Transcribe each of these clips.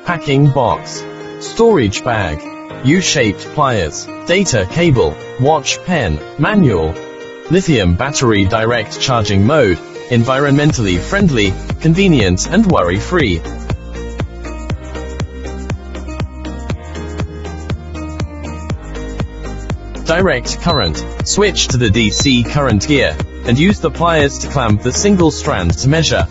packing box, storage bag, U-shaped pliers, data cable, watch pen, manual, lithium battery direct charging mode, environmentally friendly, convenient and worry-free. Direct current. Switch to the DC current gear, and use the pliers to clamp the single strand to measure.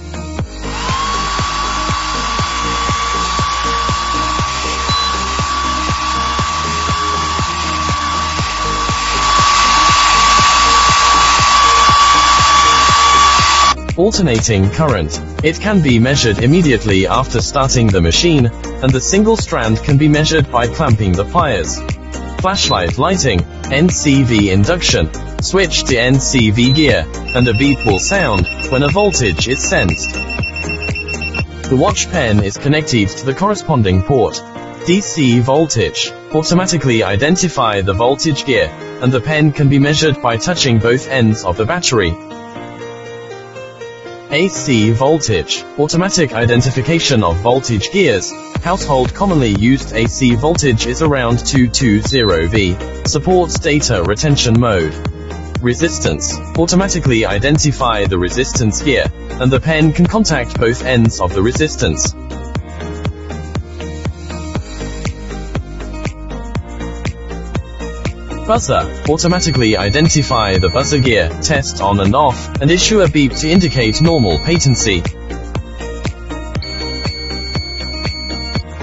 Alternating current. It can be measured immediately after starting the machine, and the single strand can be measured by clamping the pliers. Flashlight lighting. NCV induction. Switch to NCV gear, and a beep will sound when a voltage is sensed. The watch pen is connected to the corresponding port. DC voltage. Automatically identify the voltage gear, and the pen can be measured by touching both ends of the battery. AC voltage. Automatic identification of voltage gears. Household commonly used AC voltage is around 220V. Supports data retention mode. Resistance. Automatically identify the resistance gear, and the pen can contact both ends of the resistance. Buzzer. Automatically identify the buzzer gear, test on and off, and issue a beep to indicate normal patency.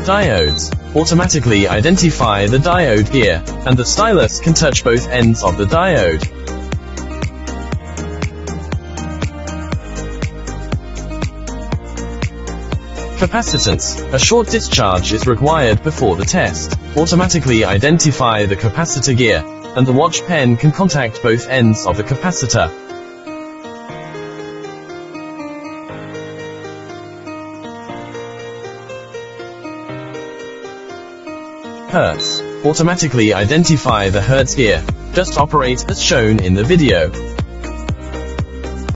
Diodes. Automatically identify the diode gear, and the stylus can touch both ends of the diode. Capacitance. A short discharge is required before the test. Automatically identify the capacitor gear, and the watch pen can contact both ends of the capacitor. Hertz. Automatically identify the Hertz gear. Just operate as shown in the video.